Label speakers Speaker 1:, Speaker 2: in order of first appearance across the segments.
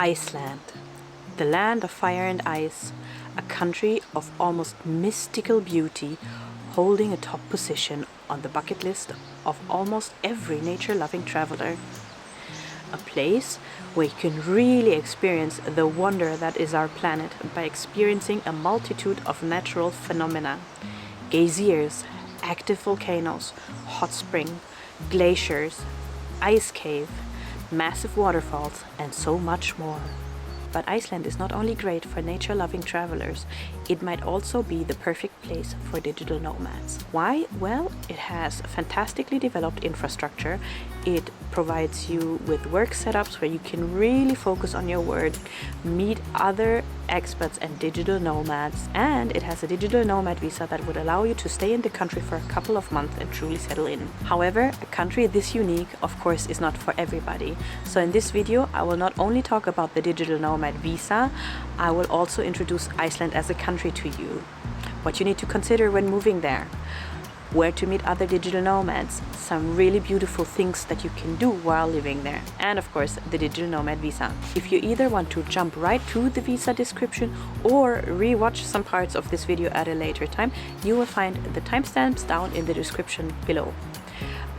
Speaker 1: Iceland, the land of fire and ice, a country of almost mystical beauty, holding a top position on the bucket list of almost every nature-loving traveler. A place where you can really experience the wonder that is our planet by experiencing a multitude of natural phenomena. Geysers, active volcanoes, hot spring, glaciers, ice cave, massive waterfalls, and so much more. But Iceland is not only great for nature-loving travelers, it might also be the perfect place for digital nomads. Why? Well, it has fantastically developed infrastructure. It provides you with work setups where you can really focus on your work, meet other expats and digital nomads, and it has a Digital Nomad Visa that would allow you to stay in the country for a couple of months and truly settle in. However, a country this unique, of course, is not for everybody. So in this video, I will not only talk about the Digital Nomad Visa, I will also introduce Iceland as a country to you, what you need to consider when moving there, where to meet other digital nomads, some really beautiful things that you can do while living there, and of course the Digital Nomad Visa. If you either want to jump right to the visa description or re-watch some parts of this video at a later time, you will find the timestamps down in the description below.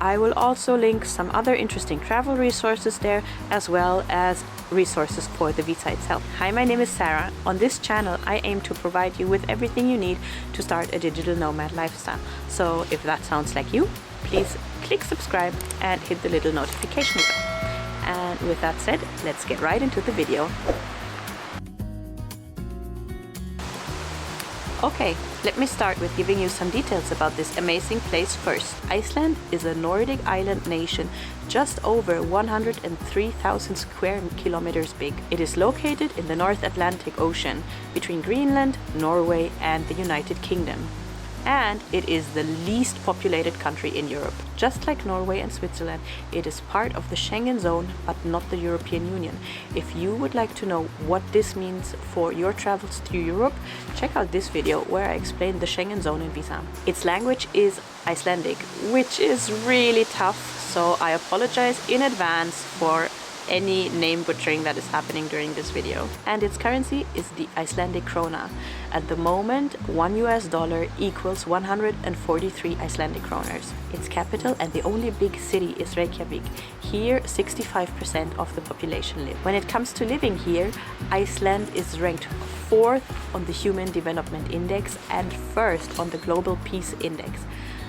Speaker 1: I will also link some other interesting travel resources there, as well as resources for the visa itself. Hi, my name is Sara. On this channel, I aim to provide you with everything you need to start a digital nomad lifestyle. So if that sounds like you, please click subscribe and hit the little notification bell. And with that said, let's get right into the video. Okay, let me start with giving you some details about this amazing place first. Iceland is a Nordic island nation just over 103,000 square kilometers big. It is located in the North Atlantic Ocean between Greenland, Norway and the United Kingdom. And it is the least populated country in Europe. Just like Norway and Switzerland, it is part of the Schengen zone, but not the European Union. If you would like to know what this means for your travels to Europe, check out this video where I explain the Schengen zone and visa. Its language is Icelandic, which is really tough, so I apologize in advance for any name butchering that is happening during this video. And its currency is the Icelandic krona. At the moment, $1 equals 143 Icelandic kroners. Its capital and the only big city is Reykjavik. Here, 65% of the population live. When it comes to living here, Iceland is ranked 4th on the Human Development Index and 1st on the Global Peace Index.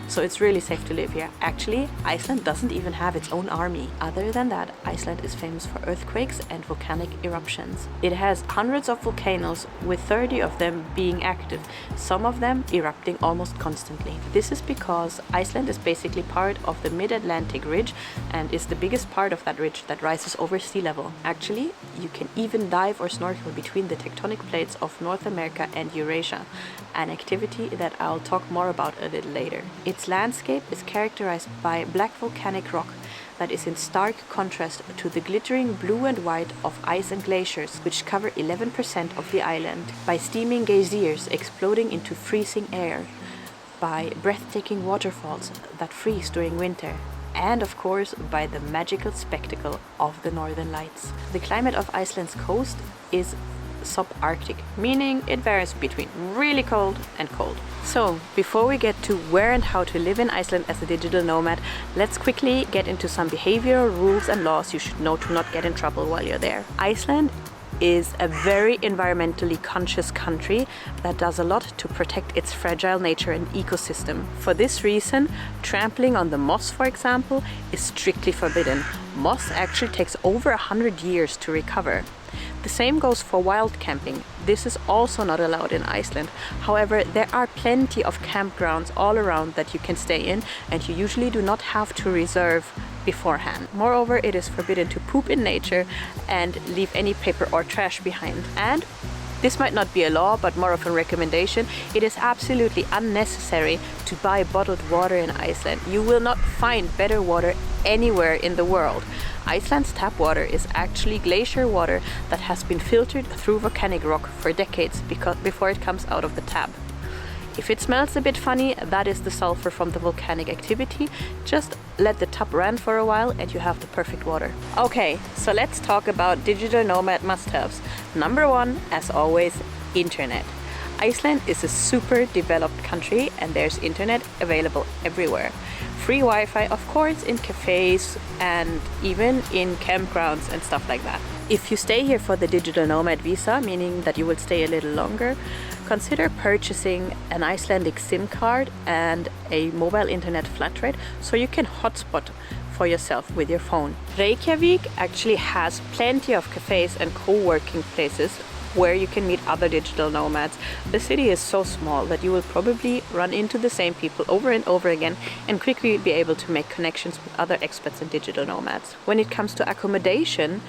Speaker 1: So it's really safe to live here. Actually, Iceland doesn't even have its own army. Other than that, Iceland is famous for earthquakes and volcanic eruptions. It has hundreds of volcanoes, with 30 of them being active, some of them erupting almost constantly. This is because Iceland is basically part of the Mid-Atlantic Ridge and is the biggest part of that ridge that rises over sea level. Actually, you can even dive or snorkel between the tectonic plates of North America and Eurasia, an activity that I'll talk more about a little later. Its landscape is characterized by black volcanic rock that is in stark contrast to the glittering blue and white of ice and glaciers, which cover 11% of the island, by steaming geysers exploding into freezing air, by breathtaking waterfalls that freeze during winter, and of course by the magical spectacle of the Northern Lights. The climate of Iceland's coast is subarctic, meaning it varies between really cold and cold. So, before we get to where and how to live in Iceland as a digital nomad, let's quickly get into some behavioral rules and laws you should know to not get in trouble while you're there. Iceland is a very environmentally conscious country that does a lot to protect its fragile nature and ecosystem. For this reason, trampling on the moss, for example, is strictly forbidden. Moss actually takes over 100 years to recover. The same goes for wild camping. This is also not allowed in Iceland. However, there are plenty of campgrounds all around that you can stay in, and you usually do not have to reserve beforehand. Moreover, it is forbidden to poop in nature and leave any paper or trash behind. And this might not be a law, but more of a recommendation. It is absolutely unnecessary to buy bottled water in Iceland. You will not find better water anywhere in the world. Iceland's tap water is actually glacier water that has been filtered through volcanic rock for decades before it comes out of the tap. If it smells a bit funny, that is the sulfur from the volcanic activity. Just let the tap run for a while and you have the perfect water. Okay, so let's talk about digital nomad must-haves. Number one, as always, internet. Iceland is a super developed country and there's internet available everywhere. Free Wi-Fi, of course, in cafes and even in campgrounds and stuff like that. If you stay here for the Digital Nomad Visa, meaning that you will stay a little longer, consider purchasing an Icelandic SIM card and a mobile internet flat rate so you can hotspot for yourself with your phone. Reykjavik actually has plenty of cafes and co-working places where you can meet other digital nomads. The city is so small that you will probably run into the same people over and over again and quickly be able to make connections with other expats and digital nomads. When it comes to accommodation,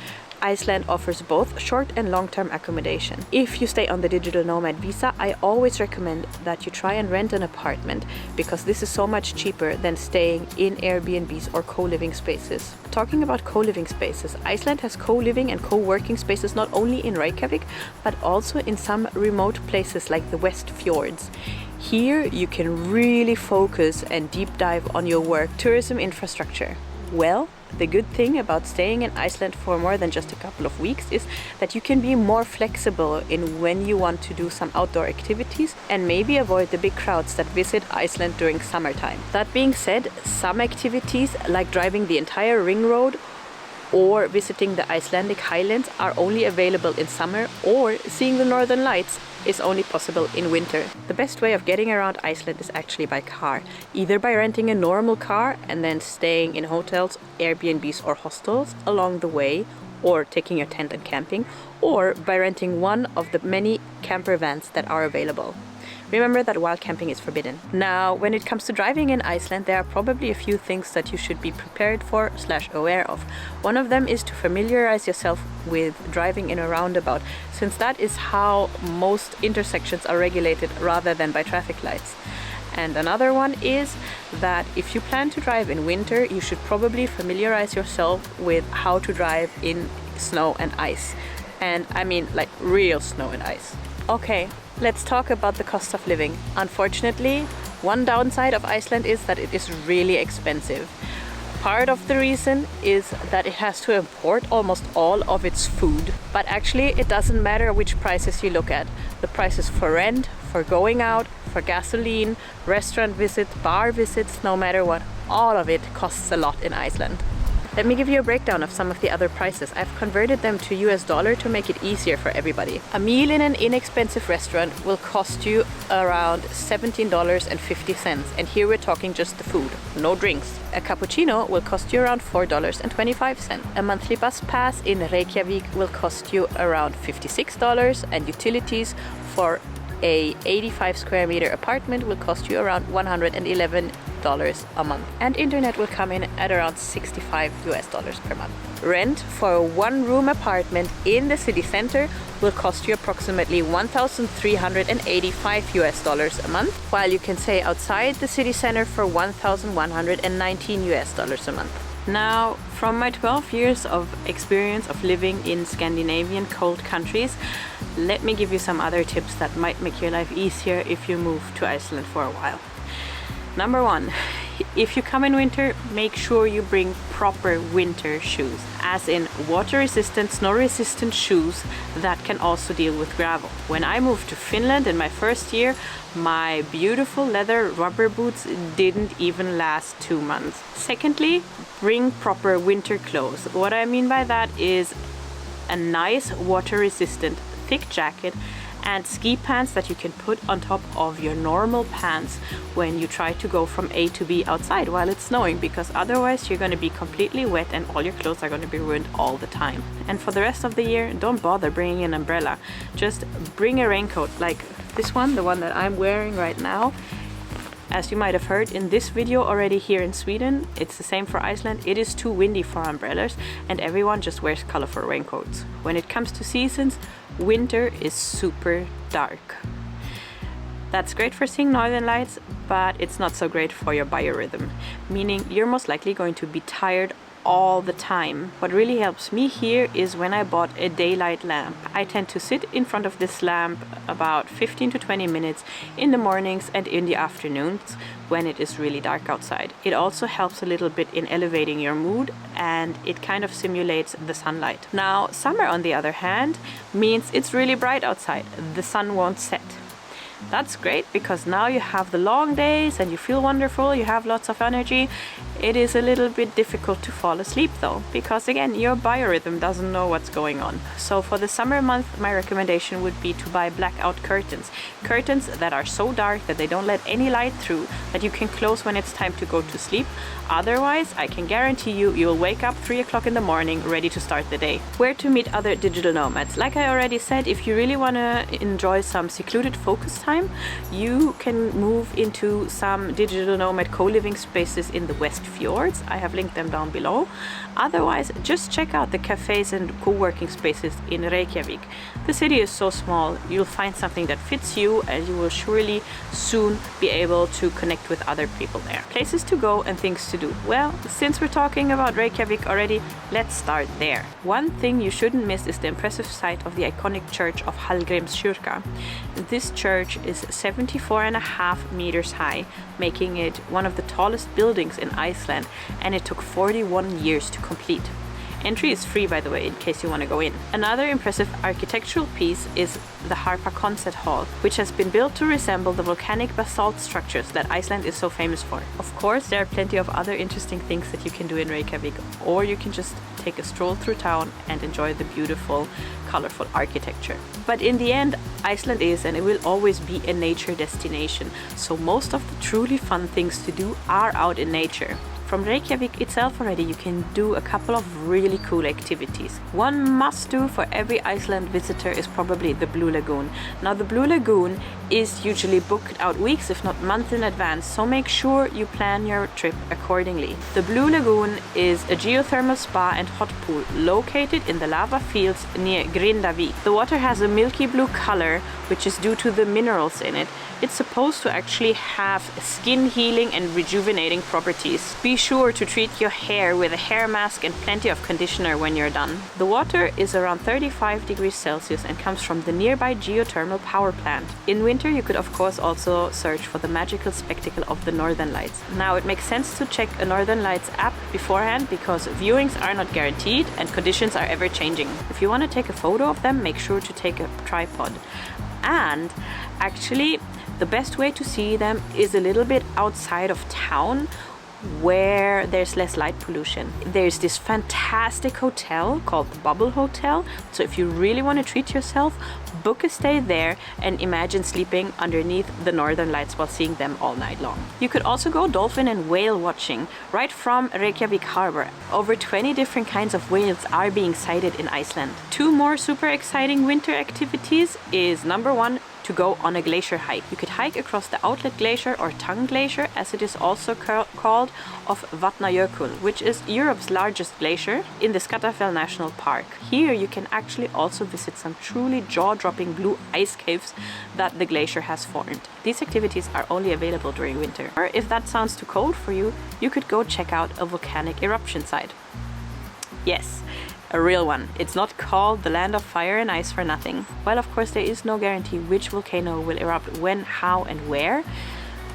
Speaker 1: Iceland offers both short and long-term accommodation. If you stay on the Digital Nomad Visa, I always recommend that you try and rent an apartment because this is so much cheaper than staying in Airbnbs or co-living spaces. Talking about co-living spaces, Iceland has co-living and co-working spaces not only in Reykjavik, but also in some remote places like the West Fjords. Here you can really focus and deep dive on your work tourism infrastructure. Well, the good thing about staying in Iceland for more than just a couple of weeks is that you can be more flexible in when you want to do some outdoor activities and maybe avoid the big crowds that visit Iceland during summertime. That being said, some activities like driving the entire ring road or visiting the Icelandic highlands are only available in summer, or seeing the northern lights is only possible in winter. The best way of getting around Iceland is actually by car, either by renting a normal car and then staying in hotels, Airbnbs or hostels along the way, or taking your tent and camping, or by renting one of the many camper vans that are available. Remember that wild camping is forbidden. Now, when it comes to driving in Iceland, there are probably a few things that you should be prepared for / aware of. One of them is to familiarize yourself with driving in a roundabout, since that is how most intersections are regulated rather than by traffic lights. And another one is that if you plan to drive in winter, you should probably familiarize yourself with how to drive in snow and ice. And I mean like real snow and ice. Okay, let's talk about the cost of living. Unfortunately, one downside of Iceland is that it is really expensive. Part of the reason is that it has to import almost all of its food. But actually, it doesn't matter which prices you look at. The prices for rent, for going out, for gasoline, restaurant visits, bar visits, no matter what, all of it costs a lot in Iceland. Let me give you a breakdown of some of the other prices. I've converted them to US dollar to make it easier for everybody. A meal in an inexpensive restaurant will cost you around $17.50, and here we're talking just the food, no drinks. A cappuccino will cost you around $4.25. A monthly bus pass in Reykjavik will cost you around $56, and utilities for a 85 square meter apartment will cost you around $111 a month, and internet will come in at around $65 per month. Rent for a one-room apartment in the city center will cost you approximately $1,385 a month, while you can stay outside the city center for $1,119 a month. Now, from my 12 years of experience of living in Scandinavian cold countries, let me give you some other tips that might make your life easier if you move to Iceland for a while. Number one, if you come in winter, make sure you bring proper winter shoes, as in water-resistant, snow-resistant shoes that can also deal with gravel. When I moved to Finland in my first year, my beautiful leather rubber boots didn't even last 2 months. Secondly, bring proper winter clothes. What I mean by that is a nice water-resistant thick jacket and ski pants that you can put on top of your normal pants when you try to go from A to B outside while it's snowing, because otherwise you're going to be completely wet and all your clothes are going to be ruined all the time. And for the rest of the year, don't bother bringing an umbrella. Just bring a raincoat like this one, the one that I'm wearing right now. As you might have heard in this video already here in Sweden, it's the same for Iceland. It is too windy for umbrellas and everyone just wears colorful raincoats. When it comes to seasons, winter is super dark. That's great for seeing northern lights, but it's not so great for your biorhythm, meaning you're most likely going to be tired all the time. What really helps me here is when I bought a daylight lamp. I tend to sit in front of this lamp about 15 to 20 minutes in the mornings and in the afternoons when it is really dark outside. It also helps a little bit in elevating your mood, and it kind of simulates the sunlight. Now, summer on the other hand means it's really bright outside. The sun won't set. That's great because now you have the long days and you feel wonderful, you have lots of energy. It is a little bit difficult to fall asleep though, because again, your biorhythm doesn't know what's going on. So for the summer month, my recommendation would be to buy blackout curtains. Curtains that are so dark that they don't let any light through, that you can close when it's time to go to sleep. Otherwise, I can guarantee you'll wake up 3 o'clock in the morning ready to start the day. Where to meet other digital nomads? Like I already said, if you really want to enjoy some secluded focus time, you can move into some digital nomad co-living spaces in the West Fjords. I have linked them down below. Otherwise, just check out the cafes and co-working spaces in Reykjavik. The city is so small, you'll find something that fits you, and you will surely soon be able to connect with other people there. Places to go and things to do. Well, since we're talking about Reykjavik already, let's start there. One thing you shouldn't miss is the impressive sight of the iconic church of Hallgrímskirkja. This church is 74.5 meters high, making it one of the tallest buildings in Iceland, and it took 41 years to complete. Entry is free, by the way, in case you want to go in. Another impressive architectural piece is the Harpa Concert Hall, which has been built to resemble the volcanic basalt structures that Iceland is so famous for. Of course, there are plenty of other interesting things that you can do in Reykjavik, or you can just take a stroll through town and enjoy the beautiful, colorful architecture. But in the end, Iceland is and it will always be a nature destination, so most of the truly fun things to do are out in nature. From Reykjavik itself already, you can do a couple of really cool activities. One must do for every Iceland visitor is probably the Blue Lagoon. Now, the Blue Lagoon is usually booked out weeks, if not months in advance, so make sure you plan your trip accordingly. The Blue Lagoon is a geothermal spa and hot pool located in the lava fields near Grindavik. The water has a milky blue color, which is due to the minerals in it. It's supposed to actually have skin healing and rejuvenating properties. Be sure to treat your hair with a hair mask and plenty of conditioner when you're done. The water is around 35 degrees Celsius and comes from the nearby geothermal power plant. In winter, you could of course also search for the magical spectacle of the Northern Lights. Now, it makes sense to check a Northern Lights app beforehand because viewings are not guaranteed and conditions are ever changing. If you want to take a photo of them, make sure to take a tripod. And actually, the best way to see them is a little bit outside of town, where there's less light pollution. There's this fantastic hotel called the Bubble Hotel. So if you really want to treat yourself, book a stay there and imagine sleeping underneath the Northern Lights while seeing them all night long. You could also go dolphin and whale watching right from Reykjavik harbor. Over 20 different kinds of whales are being sighted in Iceland. Two more super exciting winter activities is number one, to go on a glacier hike. You could hike across the Outlet Glacier or Tongue Glacier, as it is also called, of Vatnajökull, which is Europe's largest glacier in the Skagafell National Park. Here you can actually also visit some truly jaw-dropping blue ice caves that the glacier has formed. These activities are only available during winter. Or if that sounds too cold for you, you could go check out a volcanic eruption site. Yes, a real one. It's not called the land of fire and ice for nothing. Well, of course, there is no guarantee which volcano will erupt when, how, and where.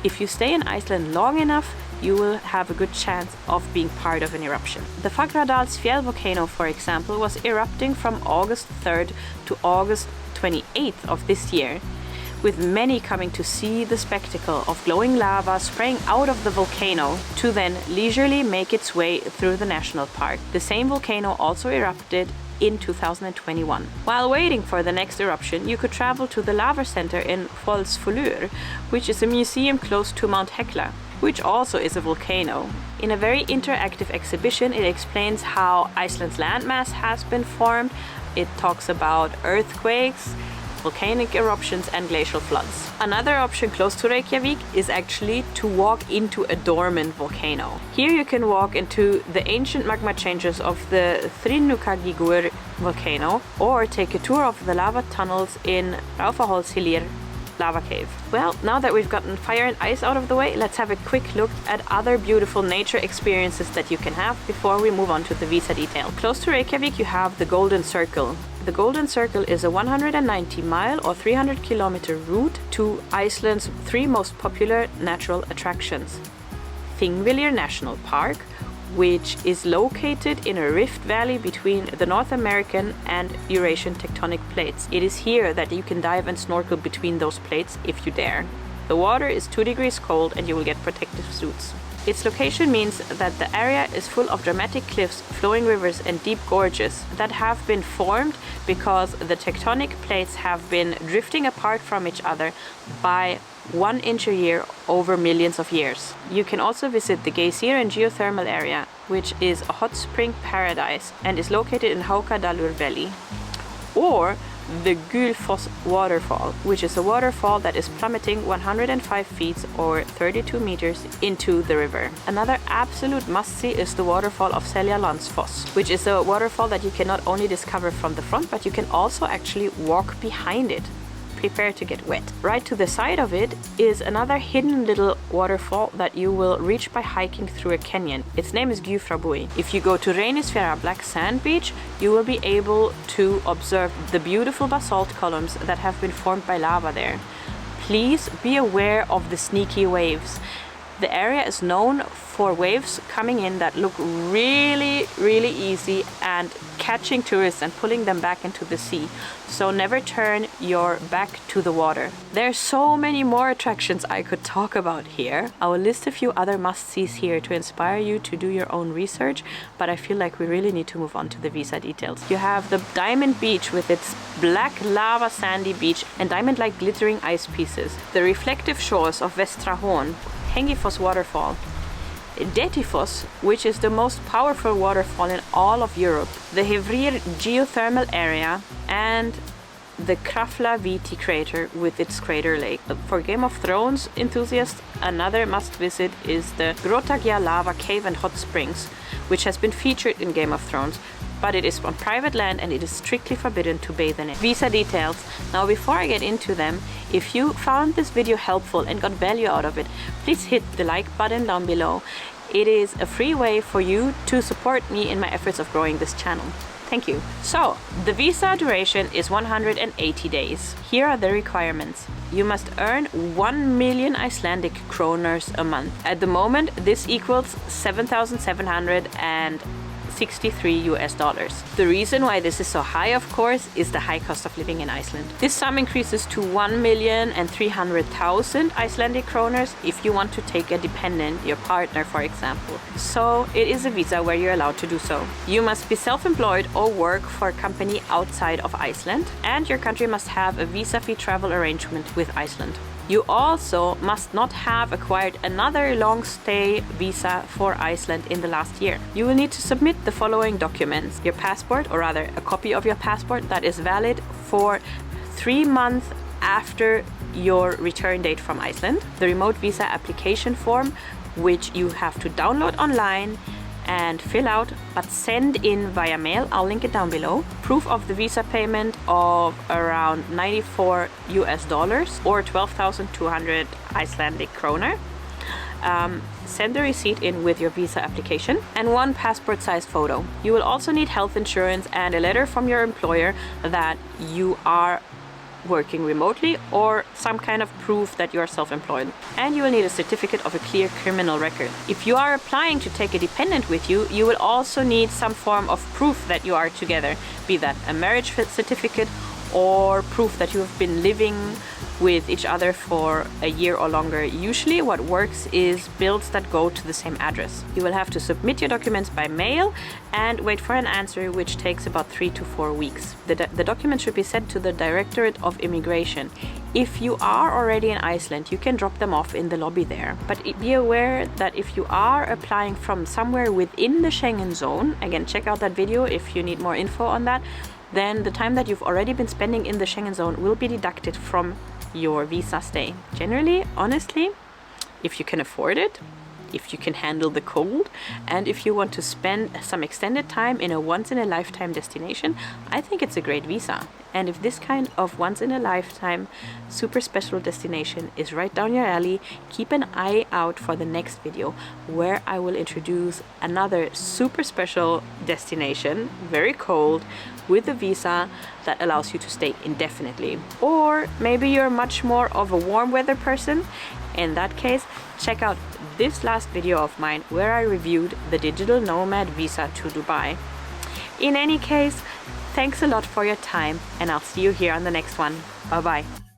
Speaker 1: If you stay in Iceland long enough, you will have a good chance of being part of an eruption. The Fagradalsfjall volcano, for example, was erupting from August 3rd to August 28th of this year, with many coming to see the spectacle of glowing lava spraying out of the volcano to then leisurely make its way through the national park. The same volcano also erupted in 2021. While waiting for the next eruption, you could travel to the Lava Center in Fólkafjörður, which is a museum close to Mount Hekla, which also is a volcano. In a very interactive exhibition, it explains how Iceland's landmass has been formed. It talks about earthquakes, volcanic eruptions and glacial floods. Another option close to Reykjavik is actually to walk into a dormant volcano. Here you can walk into the ancient magma chambers of the Þríhnúkagigur volcano, or take a tour of the lava tunnels in Raufarhólshellir lava cave. Well, now that we've gotten fire and ice out of the way, let's have a quick look at other beautiful nature experiences that you can have before we move on to the visa detail. Close to Reykjavik, you have the Golden Circle. The Golden Circle is a 190-mile or 300-kilometer route to Iceland's 3 most popular natural attractions. Thingvellir National Park, which is located in a rift valley between the North American and Eurasian tectonic plates. It is here that you can dive and snorkel between those plates if you dare. The water is 2 degrees cold and you will get protective suits. Its location means that the area is full of dramatic cliffs, flowing rivers and deep gorges that have been formed because the tectonic plates have been drifting apart from each other by 1 inch a year over millions of years. You can also visit the Geysir and Geothermal area, which is a hot spring paradise and is located in Haukadalur Valley. Or the Gulfoss waterfall, which is a waterfall that is plummeting 105 feet or 32 meters into the river. Another absolute must-see is the waterfall of Seljalandsfoss, which is a waterfall that you can not only discover from the front, but you can also actually walk behind it. Prepare to get wet. Right to the side of it is another hidden little waterfall that you will reach by hiking through a canyon. Its name is Gufrabui. If you go to Reynisfjara Black Sand Beach, you will be able to observe the beautiful basalt columns that have been formed by lava there. Please be aware of the sneaky waves. The area is known for waves coming in that look really easy and catching tourists and pulling them back into the sea. So never turn your back to the water. There's so many more attractions I could talk about here. I will list a few other must-sees here to inspire you to do your own research, but I feel like we really need to move on to the visa details. You have the Diamond Beach with its black lava sandy beach and diamond-like glittering ice pieces. The reflective shores of Vestrahorn, Hengifoss waterfall, Dettifoss, which is the most powerful waterfall in all of Europe, the Hevrir geothermal area, and the Krafla-Viti crater with its crater lake. For Game of Thrones enthusiasts, another must-visit is the Grotagja lava cave and hot springs, which has been featured in Game of Thrones, but it is on private land and it is strictly forbidden to bathe in it. Visa details. Now before I get into them, if you found this video helpful and got value out of it, please hit the like button down below. It is a free way for you to support me in my efforts of growing this channel. Thank you. So, the visa duration is 180 days. Here are the requirements. You must earn 1 million Icelandic kroners a month. At the moment, this equals $7,763 US. The reason why this is so high, of course, is the high cost of living in Iceland. This sum increases to 1,300,000 Icelandic kroners if you want to take a dependent, your partner for example. So it is a visa where you're allowed to do so. You must be self-employed or work for a company outside of Iceland, and your country must have a visa-free travel arrangement with Iceland. You also must not have acquired another long-stay visa for Iceland in the last year. You will need to submit the following documents: your passport, or rather a copy of your passport that is valid for 3 months after your return date from Iceland, the remote visa application form, which you have to download online and fill out but send in via mail. I'll link it down below. Proof of the visa payment of around $94 US or 12,200 Icelandic kroner. Send the receipt in with your visa application and 1 passport-sized photo. You will also need health insurance and a letter from your employer that you are working remotely, or some kind of proof that you are self-employed. And you will need a certificate of a clear criminal record. If you are applying to take a dependent with you, you will also need some form of proof that you are together, be that a marriage certificate or proof that you have been living with each other for a year or longer. Usually what works is bills that go to the same address. You will have to submit your documents by mail and wait for an answer, which takes about 3 to 4 weeks. The document should be sent to the Directorate of Immigration. If you are already in Iceland, you can drop them off in the lobby there. But be aware that if you are applying from somewhere within the Schengen zone, again, check out that video if you need more info on that, then the time that you've already been spending in the Schengen zone will be deducted from your visa stay. Generally, honestly, if you can afford it, if you can handle the cold, and if you want to spend some extended time in a once-in-a-lifetime destination, I think it's a great visa. And if this kind of once-in-a-lifetime super special destination is right down your alley, keep an eye out for the next video where I will introduce another super special destination, very cold, with a visa that allows you to stay indefinitely. Or maybe you're much more of a warm weather person. In that case, check out this last video of mine where I reviewed the Digital Nomad Visa to Dubai. In any case, thanks a lot for your time, and I'll see you here on the next one. Bye bye.